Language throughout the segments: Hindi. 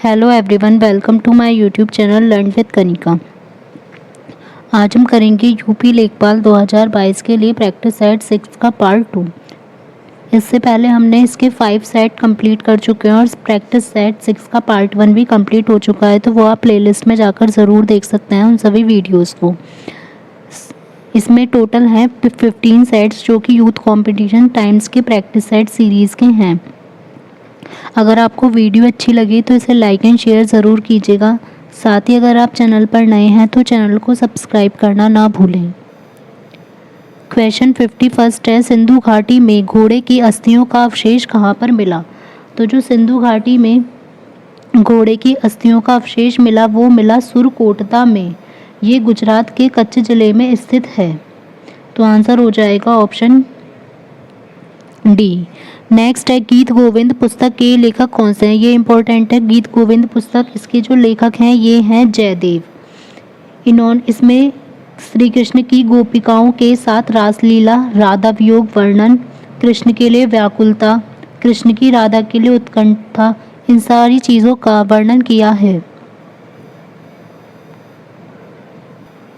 Hello everyone, welcome to my YouTube channel learn with Kanika. आज हम करेंगे यूपी लेखपाल 2022 के लिए प्रैक्टिस सेट 6 का पार्ट 2। इससे पहले हमने इसके 5 सेट कंप्लीट कर चुके हैं और प्रैक्टिस सेट 6 का पार्ट 1 भी कंप्लीट हो चुका है, तो वो आप प्लेलिस्ट में जाकर ज़रूर देख सकते हैं उन सभी वीडियोज़ को। इसमें टोटल हैं 15 सेट्स जो कि यूथ कॉम्पिटिशन टाइम्स के प्रैक्टिस सेट सीरीज़ के हैं। अगर आपको वीडियो अच्छी लगी तो इसे लाइक एंड शेयर ज़रूर कीजिएगा। साथ ही अगर आप चैनल पर नए हैं तो चैनल को सब्सक्राइब करना ना भूलें। क्वेश्चन 51 है, सिंधु घाटी में घोड़े की अस्थियों का अवशेष कहाँ पर मिला? तो जो सिंधु घाटी में घोड़े की अस्थियों का अवशेष मिला वो मिला सुरकोटदा में। ये गुजरात के कच्छ जिले में स्थित है। तो आंसर हो जाएगा ऑप्शन डी। नेक्स्ट है, गीत गोविंद पुस्तक के लेखक कौन से हैं? ये इंपॉर्टेंट है। गीत गोविंद पुस्तक इसके जो लेखक हैं ये हैं जयदेव। इसमें श्री कृष्ण की गोपिकाओं के साथ रासलीला, राधा वियोग वर्णन, कृष्ण के लिए व्याकुलता, कृष्ण की राधा के लिए उत्कंठा, इन सारी चीज़ों का वर्णन किया है।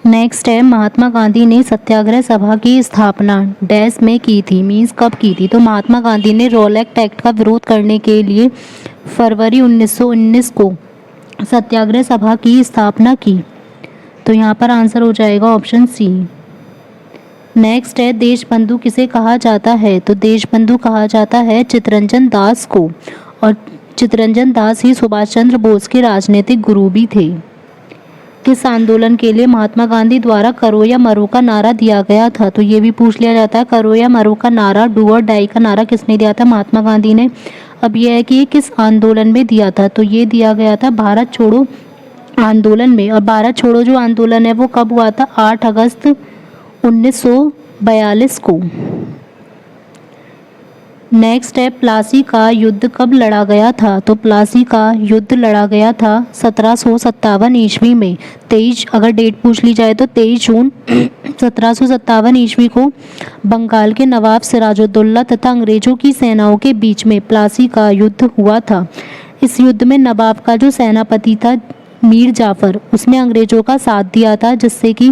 नेक्स्ट है, महात्मा गांधी ने सत्याग्रह सभा की स्थापना डैश में की थी, मीन्स कब की थी? तो महात्मा गांधी ने रॉलेट एक्ट का विरोध करने के लिए फरवरी 1919 को सत्याग्रह सभा की स्थापना की। तो यहाँ पर आंसर हो जाएगा ऑप्शन सी। नेक्स्ट है, देशबंधु किसे कहा जाता है? तो देशबंधु कहा जाता है चित्तरंजन दास को, और चित्तरंजन दास ही सुभाष चंद्र बोस के राजनीतिक गुरु भी थे। किस आंदोलन के लिए महात्मा गांधी द्वारा करो या मरो का नारा दिया गया था? तो ये भी पूछ लिया जाता है। करो या मरो का नारा, डू और डाई का नारा किसने दिया था? महात्मा गांधी ने। अब यह है कि ये किस आंदोलन में दिया था? तो ये दिया गया था भारत छोड़ो आंदोलन में। और भारत छोड़ो जो आंदोलन है वो कब हुआ था? 8 अगस्त 1942 को। नेक्स्ट है, प्लासी का युद्ध कब लड़ा गया था? तो प्लासी का युद्ध लड़ा गया था 1757 ईस्वी में। 23 अगर डेट पूछ ली जाए तो 23 जून 1757 ईस्वी को बंगाल के नवाब सिराजुद्दौला तथा अंग्रेजों की सेनाओं के बीच में प्लासी का युद्ध हुआ था। इस युद्ध में नवाब का जो सेनापति था मीर जाफर, उसने अंग्रेजों का साथ दिया था, जिससे कि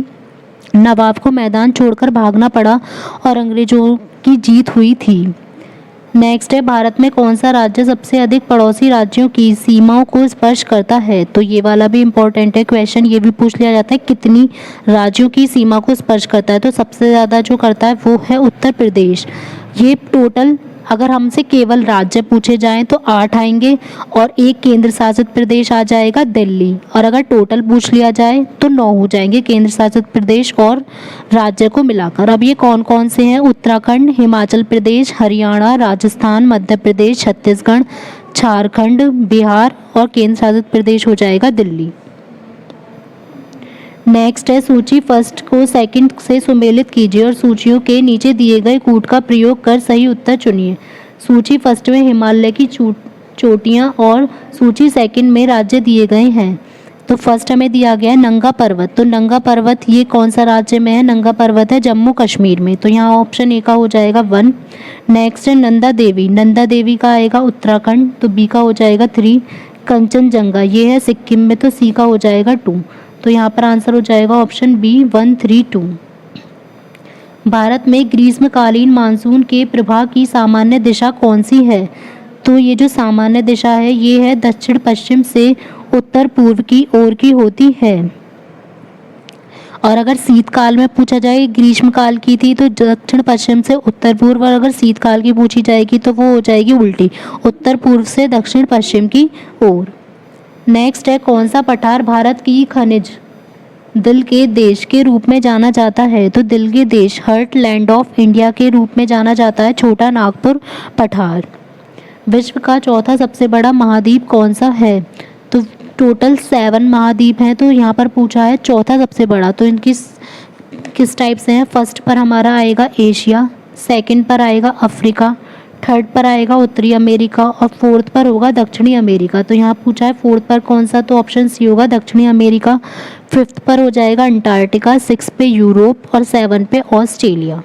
नवाब को मैदान छोड़कर भागना पड़ा और अंग्रेजों की जीत हुई थी। नेक्स्ट है, भारत में कौन सा राज्य सबसे अधिक पड़ोसी राज्यों की सीमाओं को स्पर्श करता है? तो ये वाला भी इम्पोर्टेंट है क्वेश्चन। ये भी पूछ लिया जाता है कितनी राज्यों की सीमा को स्पर्श करता है? तो सबसे ज़्यादा जो करता है वो है उत्तर प्रदेश। ये टोटल अगर हमसे केवल राज्य पूछे जाएं तो 8 आएंगे और एक केंद्र शासित प्रदेश आ जाएगा दिल्ली, और अगर टोटल पूछ लिया जाए तो 9 हो जाएंगे केंद्र शासित प्रदेश और राज्य को मिलाकर। अब ये कौन कौन से हैं? उत्तराखंड, हिमाचल प्रदेश, हरियाणा, राजस्थान, मध्य प्रदेश, छत्तीसगढ़, झारखंड, बिहार, और केंद्र शासित प्रदेश हो जाएगा दिल्ली। नेक्स्ट है, सूची फर्स्ट को सेकंड से सुमेलित कीजिए और सूचियों के नीचे दिए गए कूट का प्रयोग कर सही उत्तर चुनिए। सूची फर्स्ट में हिमालय की चोटियां और सूची सेकंड में राज्य दिए गए हैं। तो फर्स्ट हमें दिया गया है नंगा पर्वत। तो नंगा पर्वत ये कौन सा राज्य में है? नंगा पर्वत है जम्मू कश्मीर में। तो यहाँ ऑप्शन ए का हो जाएगा 1। नेक्स्ट है नंदा देवी। नंदा देवी का आएगा उत्तराखंड, तो बी का हो जाएगा 3। कंचनजंगा ये है सिक्किम में, तो सी का हो जाएगा 2। तो यहाँ पर आंसर हो जाएगा ऑप्शन बी 1, 3, 2। भारत में ग्रीष्मकालीन मानसून के प्रवाह की सामान्य दिशा कौन सी है? तो ये जो सामान्य दिशा है ये है दक्षिण पश्चिम से उत्तर पूर्व की ओर की होती है। और अगर शीतकाल में पूछा जाए ग्रीष्मकाल की थी तो दक्षिण पश्चिम से उत्तर पूर्व, और अगर शीतकाल की पूछी जाएगी तो वो हो जाएगी उल्टी, उत्तर पूर्व से दक्षिण पश्चिम की ओर। नेक्स्ट है, कौन सा पठार भारत की खनिज दिल के देश के रूप में जाना जाता है? तो दिल के देश, हार्ट लैंड ऑफ इंडिया के रूप में जाना जाता है छोटा नागपुर पठार। विश्व का चौथा सबसे बड़ा महाद्वीप कौन सा है? तो टोटल 7 महाद्वीप हैं, तो यहाँ पर पूछा है चौथा सबसे बड़ा। तो इनकी किस टाइप से हैं? फर्स्ट पर हमारा आएगा एशिया, सेकंड पर आएगा अफ्रीका, थर्ड पर आएगा उत्तरी अमेरिका, और फोर्थ पर होगा दक्षिणी अमेरिका। तो यहाँ पूछा है फोर्थ पर कौन सा? तो ऑप्शन सी होगा दक्षिणी अमेरिका। फिफ्थ पर हो जाएगा अंटार्कटिका, 6 पे यूरोप, और 7 पे ऑस्ट्रेलिया।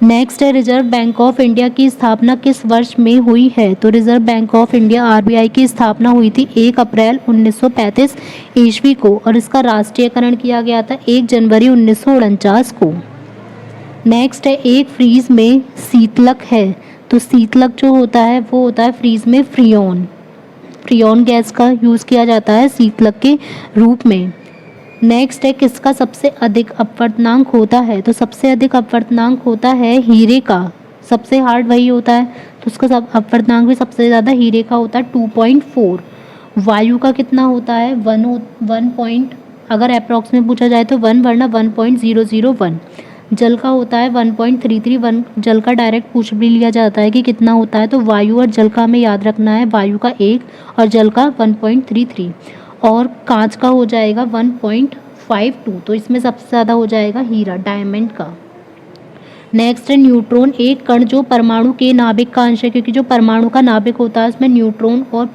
नेक्स्ट है रिजर्व बैंक ऑफ इंडिया की स्थापना किस वर्ष में हुई है? तो reserve bank of India RBI की स्थापना हुई थी 1 अप्रैल 1935 ईस्वी को और इसका राष्ट्रीयकरण किया गया था 1 जनवरी 1949 को। नेक्स्ट है एक फ्रीज में शीतलक है, तो शीतलक जो होता है वो होता है फ्रीज में फ्रियोन। फ्रियोन गैस का यूज़ किया जाता है शीतलक के रूप में। नेक्स्ट है किसका सबसे अधिक अपवर्तनांक होता है? तो सबसे अधिक अपवर्तनांक होता है हीरे का। सबसे हार्ड वही होता है, तो उसका सब अपवर्तनांक भी सबसे ज़्यादा हीरे का होता है 2.4। वायु का कितना होता है? 1 पॉइंट, अगर अप्रॉक्स में पूछा जाए तो 1 वरना 1.001। जल का होता है 1.33। जल का डायरेक्ट पूछ भी लिया जाता है कि कितना होता है, तो वायु और जल का हमें याद रखना है, वायु का 1 और जल का 1.33। और कांच का हो जाएगा 1.52, तो इसमें सबसे ज़्यादा हो जाएगा हीरा डायमंड का। नेक्स्ट है न्यूट्रॉन, एक कण जो परमाणु के नाभिक का अंश है, क्योंकि जो परमाणु का नाभिक होता है उसमें न्यूट्रॉन और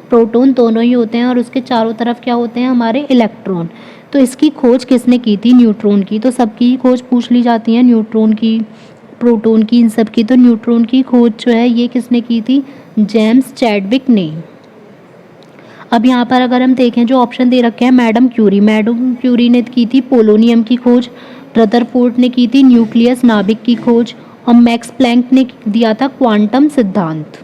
प्रोटॉन दोनों ही होते हैं और उसके चारों तरफ क्या होते हैं? हमारे इलेक्ट्रॉन। तो इसकी खोज किसने की थी न्यूट्रॉन की? तो सबकी खोज पूछ ली जाती है, न्यूट्रॉन की, प्रोटॉन की, इन सब की। तो न्यूट्रॉन की खोज जो है ये किसने की थी? जेम्स चैडविक ने। अब यहाँ पर अगर हम देखें जो ऑप्शन दे रखे हैं, मैडम क्यूरी ने की थी पोलोनियम की खोज, रदरफोर्ड ने की थी न्यूक्लियस नाभिक की खोज और मैक्स प्लैंक ने दिया था क्वांटम सिद्धांत।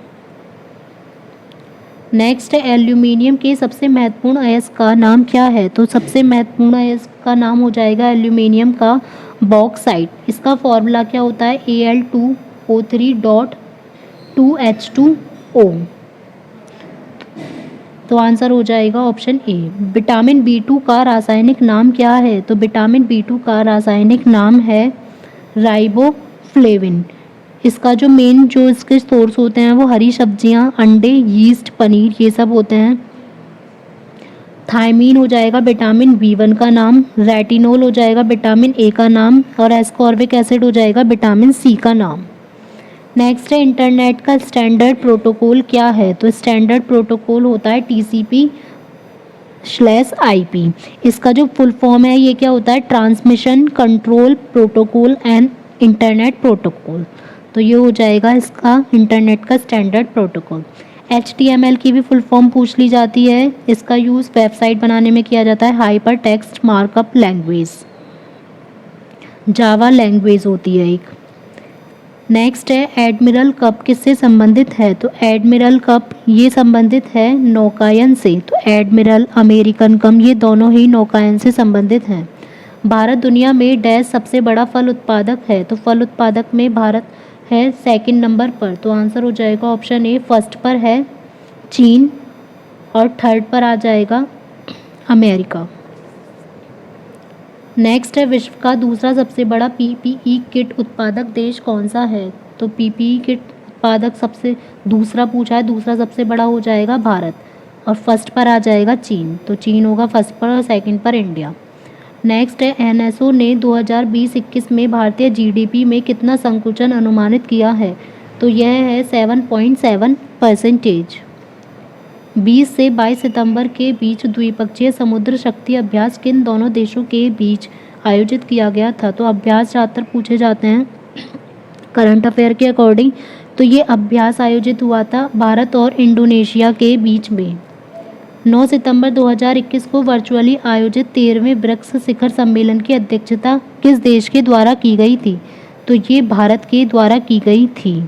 नेक्स्ट है एल्यूमिनियम के सबसे महत्वपूर्ण अयस्क का नाम क्या है? तो सबसे महत्वपूर्ण अयस्क का नाम हो जाएगा एल्यूमिनियम का बॉक्साइट। इसका फॉर्मूला क्या होता है? Al2O3.2H2O। तो आंसर हो जाएगा ऑप्शन ए। विटामिन B2 का रासायनिक नाम क्या है? तो विटामिन B2 का रासायनिक नाम है राइबोफ्लेविन। इसका जो मेन जो इसके सोर्स होते हैं वो हरी सब्जियां, अंडे, यीस्ट, पनीर, ये सब होते हैं। थायमीन हो जाएगा विटामिन B1 का नाम, रेटिनोल हो जाएगा विटामिन ए का नाम और एस्कॉर्बिक एसिड हो जाएगा विटामिन सी का नाम। नेक्स्ट है इंटरनेट का स्टैंडर्ड प्रोटोकॉल क्या है? तो स्टैंडर्ड प्रोटोकॉल होता है TCP/IP। इसका जो फुल फॉर्म है ये क्या होता है? Transmission control protocol and internet protocol. तो ये हो जाएगा इसका इंटरनेट का स्टैंडर्ड प्रोटोकॉल। HTML की भी फुल फॉर्म पूछ ली जाती है। इसका यूज़ वेबसाइट बनाने में किया जाता है। Hyper text markup language, Java language होती है एक। नेक्स्ट है एडमिरल कप किससे संबंधित है? तो एडमिरल कप ये संबंधित है नौकायन से। तो एडमिरल, अमेरिकन कप ये दोनों ही नौकायन से संबंधित हैं। भारत दुनिया में डैश सबसे बड़ा फल उत्पादक है? तो फल उत्पादक में भारत है सेकंड नंबर पर। तो आंसर हो जाएगा ऑप्शन ए। फर्स्ट पर है चीन और थर्ड पर आ जाएगा अमेरिका। नेक्स्ट है विश्व का दूसरा सबसे बड़ा PPE किट उत्पादक देश कौन सा है? तो PPE किट उत्पादक सबसे दूसरा पूछा है, दूसरा सबसे बड़ा हो जाएगा भारत और फर्स्ट पर आ जाएगा चीन। तो चीन होगा फर्स्ट पर और सेकंड पर इंडिया। नेक्स्ट है NSO ने 2020-21 में भारतीय GDP में कितना संकुचन अनुमानित किया है? तो यह है 7.7%। 20 से 22 सितंबर के बीच द्विपक्षीय समुद्र शक्ति अभ्यास किन दोनों देशों के बीच आयोजित किया गया था? तो अभ्यास ज़्यादातर पूछे जाते हैं करंट अफेयर के अकॉर्डिंग। तो ये अभ्यास आयोजित हुआ था भारत और इंडोनेशिया के बीच में। 9 सितंबर 2021 को वर्चुअली आयोजित 13वें ब्रिक्स शिखर सम्मेलन की अध्यक्षता किस देश के द्वारा की गई थी? तो ये भारत के द्वारा की गई थी।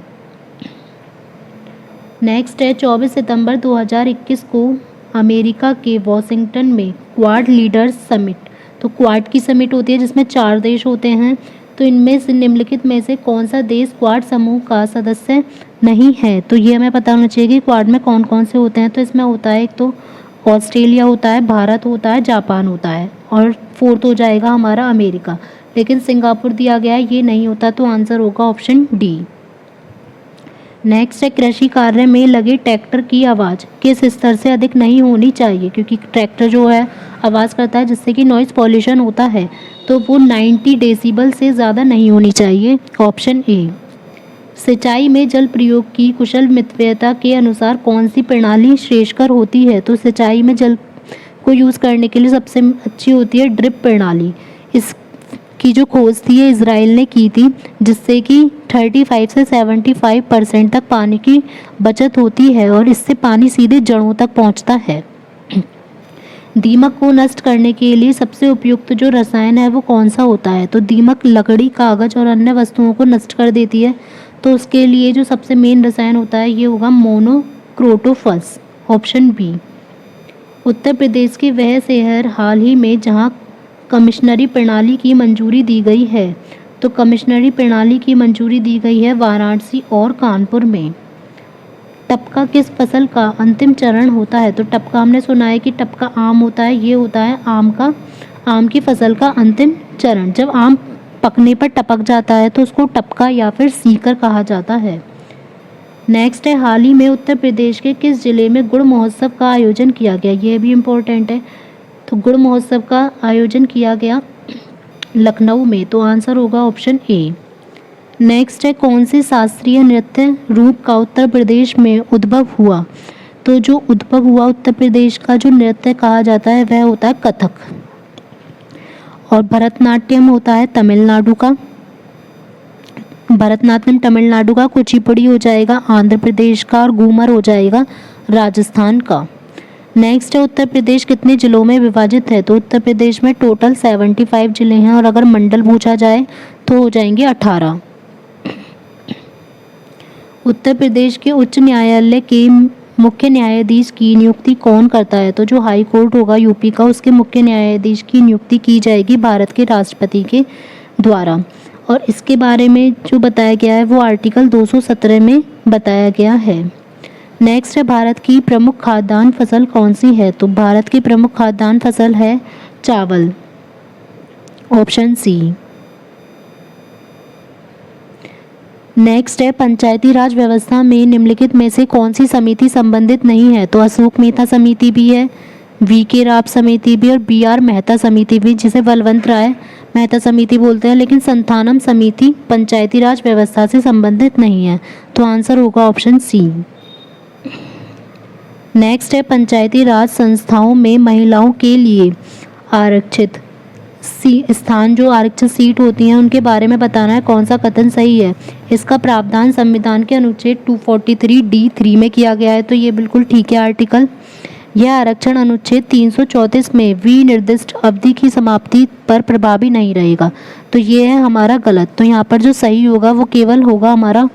नेक्स्ट है 24 सितंबर 2021 को अमेरिका के वॉशिंगटन में क्वाड लीडर्स समिट। तो क्वाड की समिट होती है जिसमें 4 देश होते हैं। तो इनमें से निम्नलिखित में से कौन सा देश क्वाड समूह का सदस्य नहीं है? तो ये हमें पता होना चाहिए कि क्वाड में कौन कौन से होते हैं। तो इसमें होता है एक तो ऑस्ट्रेलिया होता है, भारत होता है, जापान होता है और फोर्थ हो जाएगा हमारा अमेरिका। लेकिन सिंगापुर दिया गया है, ये नहीं होता। तो आंसर होगा ऑप्शन डी। नेक्स्ट है कृषि कार्य में लगे ट्रैक्टर की आवाज़ किस स्तर से अधिक नहीं होनी चाहिए? क्योंकि ट्रैक्टर जो है आवाज़ करता है जिससे कि नॉइज़ पॉल्यूशन होता है, तो वो 90 डेसिबल से ज़्यादा नहीं होनी चाहिए। Option A. सिंचाई में जल प्रयोग की कुशल मितव्ययता के अनुसार कौन सी प्रणाली श्रेयस्कर होती है? तो सिंचाई में जल को यूज़ करने के लिए सबसे अच्छी होती है ड्रिप प्रणाली। की जो खोज थी ये इजराइल ने की थी, जिससे कि 35 से 75% तक पानी की बचत होती है और इससे पानी सीधे जड़ों तक पहुंचता है। दीमक को नष्ट करने के लिए सबसे उपयुक्त जो रसायन है वो कौन सा होता है? तो दीमक लकड़ी, कागज और अन्य वस्तुओं को नष्ट कर देती है, तो उसके लिए जो सबसे मेन रसायन होता है ये होगा मोनोक्रोटोफस, ऑप्शन बी। उत्तर प्रदेश के वह शहर हाल ही में जहां कमिश्नरी प्रणाली की मंजूरी दी गई है, तो कमिश्नरी प्रणाली की मंजूरी दी गई है वाराणसी और कानपुर में। टपका किस फसल का अंतिम चरण होता है? तो टपका हमने सुना है कि टपका आम होता है, ये होता है आम की फसल का अंतिम चरण। जब आम पकने पर टपक जाता है तो उसको टपका या फिर सीकर कहा जाता है। नेक्स्ट है, हाल ही में उत्तर प्रदेश के किस जिले में गुड़ महोत्सव का आयोजन किया गया? ये भी इम्पोर्टेंट है। तो गुड़ महोत्सव का आयोजन किया गया लखनऊ में, तो आंसर होगा ऑप्शन ए। नेक्स्ट है, कौन से शास्त्रीय नृत्य रूप का उत्तर प्रदेश में उद्भव हुआ? तो जो उद्भव हुआ उत्तर प्रदेश का जो नृत्य कहा जाता है वह होता है कथक, और भरतनाट्यम होता है तमिलनाडु का। भरतनाट्यम तमिलनाडु का, कुचिपुड़ी हो जाएगा आंध्र प्रदेश का, और घूमर हो जाएगा राजस्थान का। नेक्स्ट है, उत्तर प्रदेश कितने जिलों में विभाजित है? तो उत्तर प्रदेश में टोटल 75 जिले हैं, और अगर मंडल पूछा जाए तो हो जाएंगे 18। उत्तर प्रदेश के उच्च न्यायालय के मुख्य न्यायाधीश की नियुक्ति कौन करता है? तो जो हाई कोर्ट होगा यूपी का, उसके मुख्य न्यायाधीश की नियुक्ति की जाएगी भारत के राष्ट्रपति के द्वारा, और इसके बारे में जो बताया गया है वो आर्टिकल 217 में बताया गया है। नेक्स्ट है, भारत की प्रमुख खाद्यान्न फसल कौन सी है? तो भारत की प्रमुख खाद्यान्न फसल है चावल, ऑप्शन सी। नेक्स्ट है, पंचायती राज व्यवस्था में निम्नलिखित में से कौन सी समिति संबंधित नहीं है? तो अशोक मेहता समिति भी है, वी.के. राव समिति भी, और बी.आर. मेहता समिति भी, जिसे बलवंत राय मेहता समिति बोलते हैं, लेकिन संथानम समिति पंचायती राज व्यवस्था से संबंधित नहीं है, तो आंसर होगा ऑप्शन सी। नेक्स्ट है, पंचायती राज संस्थाओं में महिलाओं के लिए आरक्षित स्थान, जो आरक्षित सीट होती हैं उनके बारे में बताना है कौन सा कथन सही है। इसका प्रावधान संविधान के अनुच्छेद 243D(3) में किया गया है, तो ये बिल्कुल ठीक है आर्टिकल। यह आरक्षण अनुच्छेद 334 में विनिर्दिष्ट अवधि की समाप्ति पर प्रभावी नहीं रहेगा, तो ये है हमारा गलत। तो यहाँ पर जो सही होगा वो केवल होगा हमारा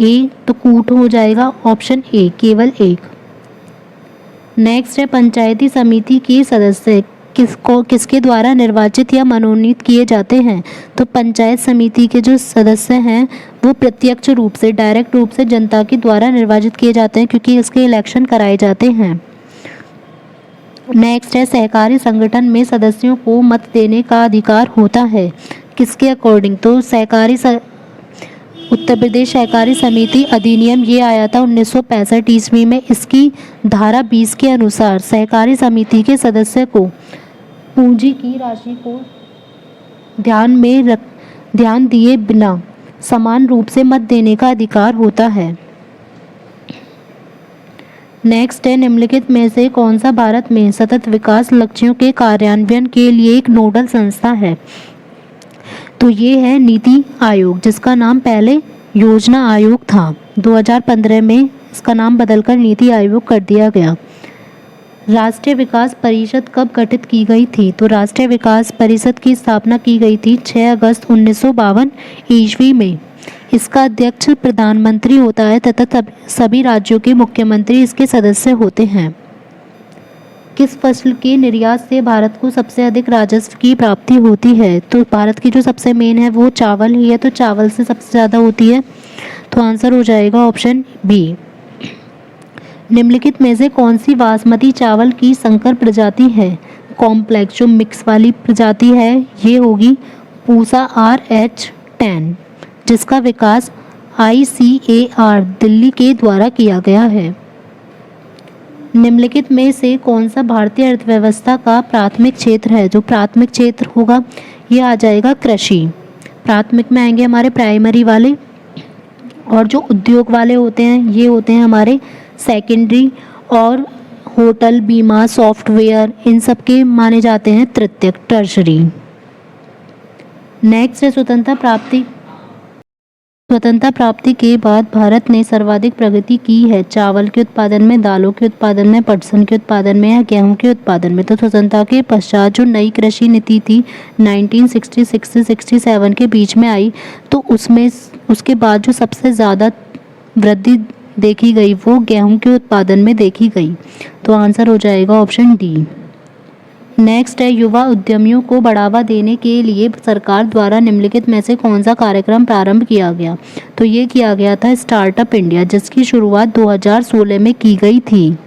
ए, तो कूट हो जाएगा ऑप्शन ए, केवल एक। नेक्स्ट है, पंचायती समिति के सदस्य किसके द्वारा निर्वाचित या मनोनीत किए जाते हैं? तो पंचायत समिति के जो सदस्य हैं वो प्रत्यक्ष रूप से, डायरेक्ट रूप से जनता के द्वारा निर्वाचित किए जाते हैं, क्योंकि इसके इलेक्शन कराए जाते हैं। नेक्स्ट है, सहकारी संगठन में सदस्यों को मत देने का अधिकार होता है, किसके अकॉर्डिंग? तो उत्तर प्रदेश सहकारी समिति अधिनियम ये आया था 1965 ईस्वी में। इसकी धारा 20 के अनुसार सहकारी समिति के सदस्य को पूंजी की राशि को ध्यान दिए बिना समान रूप से मत देने का अधिकार होता है। नेक्स्ट है, निम्नलिखित में से कौन सा भारत में सतत विकास लक्ष्यों के कार्यान्वयन के लिए एक नोडल संस्था है? तो ये है नीति आयोग, जिसका नाम पहले योजना आयोग था। 2015 में इसका नाम बदलकर नीति आयोग कर दिया गया। राष्ट्रीय विकास परिषद कब गठित की गई थी? तो राष्ट्रीय विकास परिषद की स्थापना की गई थी 6 अगस्त 1952 ईस्वी में। इसका अध्यक्ष प्रधानमंत्री होता है तथा सभी राज्यों के मुख्यमंत्री इसके सदस्य होते हैं। किस फसल के निर्यात से भारत को सबसे अधिक राजस्व की प्राप्ति होती है? तो भारत की जो सबसे मेन है वो चावल ही है, तो चावल से सबसे ज़्यादा होती है, तो आंसर हो जाएगा ऑप्शन बी। निम्नलिखित में से कौन सी बासमती चावल की संकर प्रजाति है? कॉम्प्लेक्स जो मिक्स वाली प्रजाति है ये होगी पूसा RH10, जिसका विकास ICAR दिल्ली के द्वारा किया गया है। निम्नलिखित में से कौन सा भारतीय अर्थव्यवस्था का प्राथमिक क्षेत्र है? जो प्राथमिक क्षेत्र होगा ये आ जाएगा कृषि। प्राथमिक में आएंगे हमारे प्राइमरी वाले, और जो उद्योग वाले होते हैं ये होते हैं हमारे सेकेंडरी, और होटल, बीमा, सॉफ्टवेयर इन सब के माने जाते हैं तृतीयक, टर्शरी। नेक्स्ट है स्वतंत्रता प्राप्ति के बाद भारत ने सर्वाधिक प्रगति की है चावल के उत्पादन में, दालों के उत्पादन में, पटसन के उत्पादन में या गेहूं के उत्पादन में। तो स्वतंत्रता के पश्चात जो नई कृषि नीति थी 1966 से 67 के बीच में आई, तो उसमें उसके बाद जो सबसे ज़्यादा वृद्धि देखी गई वो गेहूं के उत्पादन में देखी गई। तो आंसर हो जाएगा ऑप्शन डी। नेक्स्ट है युवा उद्यमियों को बढ़ावा देने के लिए सरकार द्वारा निम्नलिखित में से कौन सा कार्यक्रम प्रारंभ किया गया। तो ये किया गया था स्टार्टअप इंडिया, जिसकी शुरुआत 2016 में की गई थी।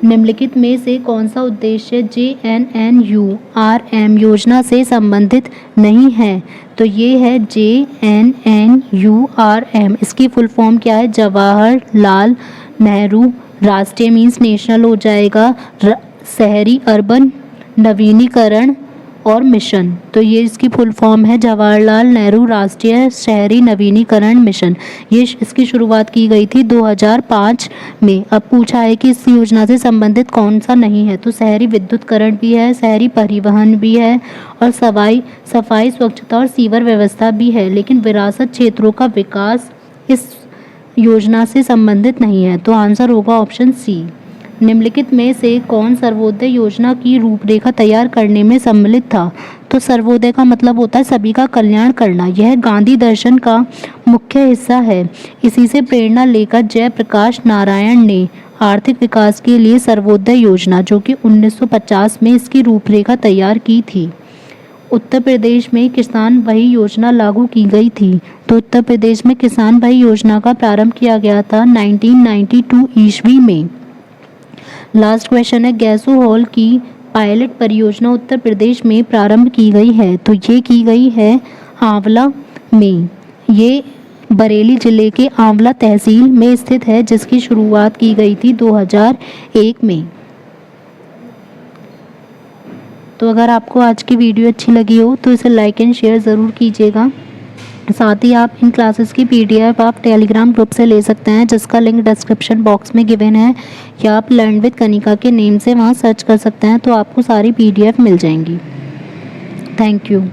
निम्नलिखित में से कौन सा उद्देश्य JNNURM योजना से संबंधित नहीं है। तो ये है JNNURM, इसकी फुल फॉर्म क्या है, जवाहरलाल नेहरू राष्ट्रीय मीन्स नेशनल हो जाएगा, शहरी अर्बन नवीनीकरण और मिशन। तो ये इसकी फुल फॉर्म है जवाहरलाल नेहरू राष्ट्रीय शहरी नवीनीकरण मिशन। ये इसकी शुरुआत की गई थी 2005 में। अब पूछा है कि इस योजना से संबंधित कौन सा नहीं है। तो शहरी विद्युतकरण भी है, शहरी परिवहन भी है और सफाई स्वच्छता और सीवर व्यवस्था भी है, लेकिन विरासत क्षेत्रों का विकास इस योजना से संबंधित नहीं है। तो आंसर होगा ऑप्शन सी। निम्नलिखित में से कौन सर्वोदय योजना की रूपरेखा तैयार करने में सम्मिलित था। तो सर्वोदय का मतलब होता है सभी का कल्याण करना। यह गांधी दर्शन का मुख्य हिस्सा है। इसी से प्रेरणा लेकर जयप्रकाश नारायण ने आर्थिक विकास के लिए सर्वोदय योजना, जो कि 1950 में इसकी रूपरेखा तैयार की थी। उत्तर प्रदेश में किसान भाई योजना लागू की गई थी। तो उत्तर प्रदेश में किसान भाई योजना का प्रारंभ किया गया था 1992 ईस्वी में। लास्ट क्वेश्चन है, गैसो हॉल की पायलट परियोजना उत्तर प्रदेश में प्रारंभ की गई है। तो ये की गई है आंवला में। ये बरेली जिले के आंवला तहसील में स्थित है, जिसकी शुरुआत की गई थी 2001 में। तो अगर आपको आज की वीडियो अच्छी लगी हो तो इसे लाइक एंड शेयर ज़रूर कीजिएगा। साथ ही आप इन क्लासेस की PDF आप टेलीग्राम ग्रुप से ले सकते हैं, जिसका लिंक डिस्क्रिप्शन बॉक्स में गिवन है, या आप लर्न विद कनिका के नेम से वहाँ सर्च कर सकते हैं, तो आपको सारी PDF मिल जाएंगी। Thank you.